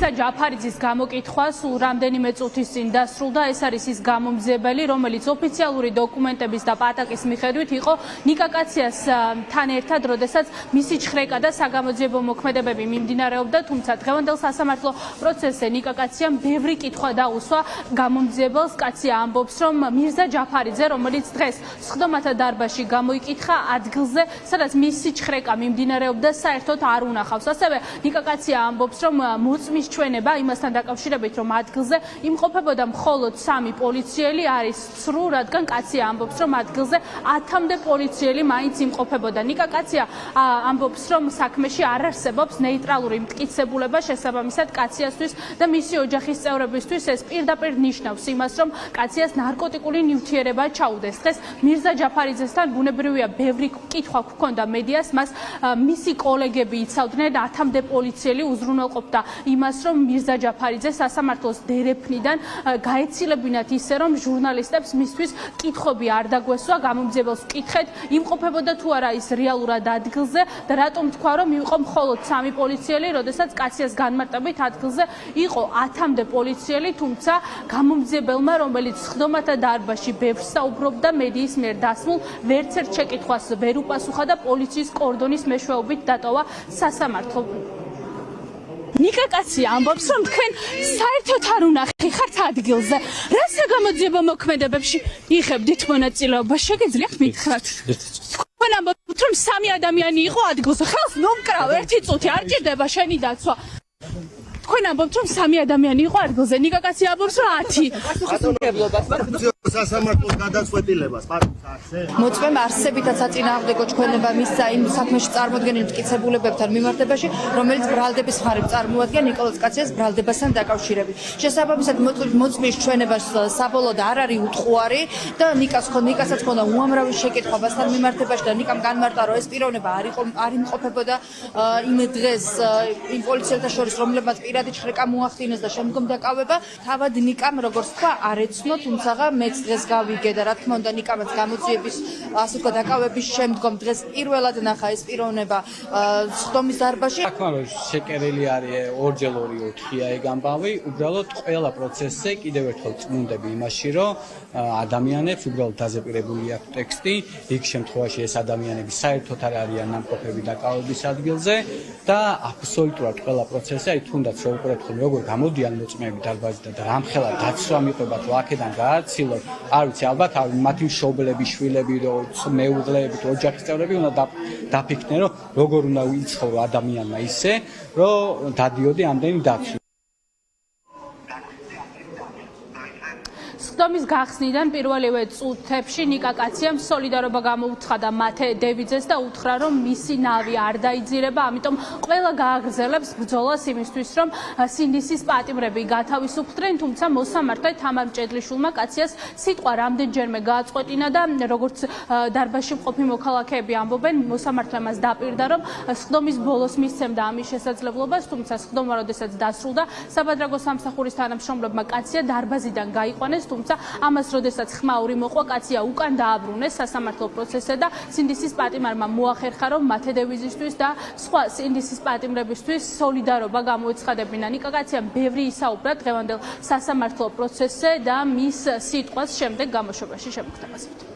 მირზა ჯაფარიძის გამოკითხვა სულ რამდენიმე წუთის წინ დასრულდა. ეს არის ის გამომძიებელი, რომელიც ოფიციალური დოკუმენტების და პატაკის მიხედვით იყო ნიკა კაციასთან ერთად, როდესაც მისი ჩხრეკა და საგამოძიებო მოქმედებები მიმდინარეობდა, თუმცა დღევანდელ სასამართლო პროცესზე ნიკა კაციამ ბევრი კითხვა დაუსვა გამომძიებელს. კაცია ამბობს, რომ მირზა ჯაფარიძე, რომელიც დღეს სხდომათა დარბაზში გამოიკითხა ადგილზე, სადაც მისი ჩხრეკა მიმდინარეობდა, საერთოდ არ უნახავს. ასევე ნიკა კაცია ამბობს, რომ მოწმის ჩვენება იმასთან დაკავშირებით, რომ ადგილზე იმყოფებოდა მხოლოდ 3 პოლიციელი არის ცრუ, რადგან კაცია ამბობს, რომ ადგილზე 10-მდე პოლიციელი მაინც იმყოფებოდა. ნიკა კაცია ამბობს, რომ საქმეში არ არსებობს ნეიტრალური მტკიცებულება, შესაბამისად კაციასთვის და მისი ოჯახის წევრებისთვის ეს პირდაპირ ნიშნავს იმას, რომ კაციას ნარკოტიკული ნივთიერება ჩაუდეს. დღეს მირზა ჯაფარიძესთან ბუნებრივია ბევრი კითხვა ჰქონდა მედიას, მას მისი კოლეგები იცავდნენ, 10-მდე პოლიციელი უზრუნველყოფდა იმას, რომ მირზა ჯაფარიძე სასამართლოს დერეფნიდან გაეცილებინათ ისე, რომ ჟურნალისტებს მისთვის კითხვები არ დაგვესვა. გამომძიებელს ვკითხეთ, იმყოფებოდა თუ არა ის რეალურად ადგილზე და რატომ თქვა, რომ იყო მხოლოდ 3 პოლიციელი, როდესაც კაციას განმარტებით ადგილზე იყო 10-მდე პოლიციელი, თუმცა გამომძიებელმა, რომელიც სხდომათა დარბაზში ბევრს საუბრობდა მედიის მიერ დასმულ, ვერცერთ შეკითხვას ვერ უპასუხა და პოლიციის კორდონის მეშვეობით დატოვა სასამართლო. ნიკა კაცია ამბობს, რომ თქვენ საერთოდ არ უნახეთ ადგილზე. რა საგამოძიებო მოქმედებებში იღებდით მონაწილეობა? შეგიძლიათ მითხრათ? თქვენ ამბობთ, რომ 3 ადამიანი იყო ადგილზე. ხელს მომკრავ, 1 წუთი არ ჭირდება შენი დაცვა. თქვენ ამბობთ, რომ 3 ადამიანი იყო ადგილზე. ნიკა კაცია ამბობს, რომ 10. სასამართლოს გადაწყვეტილებას მოწმემ არსებითაც აწინააღმდეგო ჩვენება მისცა იმ საქმეში წარმოდგენილ მტკიცებულებებთან მიმართებაში, რომელიც ბრალდების მხარეს წარმოადგენს ნიკოლოზ კაციას ბრალდებასთან დაკავშირებით. შესაბამისად მოწმის ჩვენებას საბოლოოდ არ არის უთხოვარი და ნიკასაც ჰქონდა უამრავი შეკითხვა მასთან მიმართებაში და ნიკამ განმარტა, რომ ეს პიროვნება არ იმყოფებოდა იმ დღეს იმ პოლიციელთა შორის, რომლებმაც პირადი ჩხრეკა მოახდინეს და შემდგომ დაკავება. თავად ნიკამ, როგორც თქვა, არ ეცნო, თუმცა მეც დღეს გავიგე და რა თქმა უნდა ნიკამაც გამოძიების ასე თქვა დაკავების შემდგომ დღეს პირველად ნახა ეს პიროვნება სხდომის დარბაზში. საკმაოდ შეკერილი არის ორჯერ 2-4-ია ეგ ამბავი. უბრალოდ ყველა პროცესზე კიდევ ერთხელ წმუნდები იმაში, რომ ადამიანებს უბრალოდ დაზეპირებული აქვს ტექსტი, იქ შემთხვევაში ეს ადამიანები საერთოდ არ არიან ნამყოფები დაკავების ადგილზე და აბსოლუტურად ყველა პროცესზე, აი თუნდაც რო უყურებთ ხოლმე როგორ გამოდიან მოწმეები დარბაზიდან და რამხელა დაცვა მიყვებათ, რომ აქედან გააცილოთ, არ ვიცი, ალბათ მათი მშობლები, შვილები, მეუღლეები, ოჯახის წევრები უნდა დაფიქრდნენ, რომ როგორ უნდა იცხოვრო ადამიანმა ისე, რომ დადიოდი ამდენი დაცვა. სხდომის გახსნიდან პირველივე წუთებში ნიკა კაციამ სოლიდარობა გამოუცხადა მათე დევიძეს და უთხრა, რომ მისი ნავი არ დაიძირება, ამიტომ ყველა გააგრძელებს ბრძოლას იმისთვის, რომ სინდისის პატიმრები გათავისუფლდნენ, თუმცა მოსამართლე თამარ მჭედლიშვილმა კაციას სიტყვა რამდენჯერმე გააწყვეტინა და როგორც დარბაზში მყოფი მოქალაქეები ამბობენ, მოსამართლე მას დაპირდა, რომ სხდომის ბოლოს მისცემდა ამის შესაძლებლობას, თუმცა სხდომა როდესაც დასრულდა, საბადრაგო სამსახურის თანამშრომლებმა კაცია დარბაზიდან გაიყვანეს, თუმცა ამას როდესაც ხმაური მოყვა, კაცია უკან დააბრუნეს სასამართლო პროცესზე და სინდისის პატიმარმა მოახერხა, რომ მათე დევიზისთვის და სხვა სინდისის პატიმრებისთვის სოლიდარობა გამოეცხადებინა. ნიკა კაციამ ბევრი ისაუბრა დღევანდელ სასამართლო პროცესზე და მის სიტყვას შემდეგ გამოშვებაში შემოგთავაზებთ.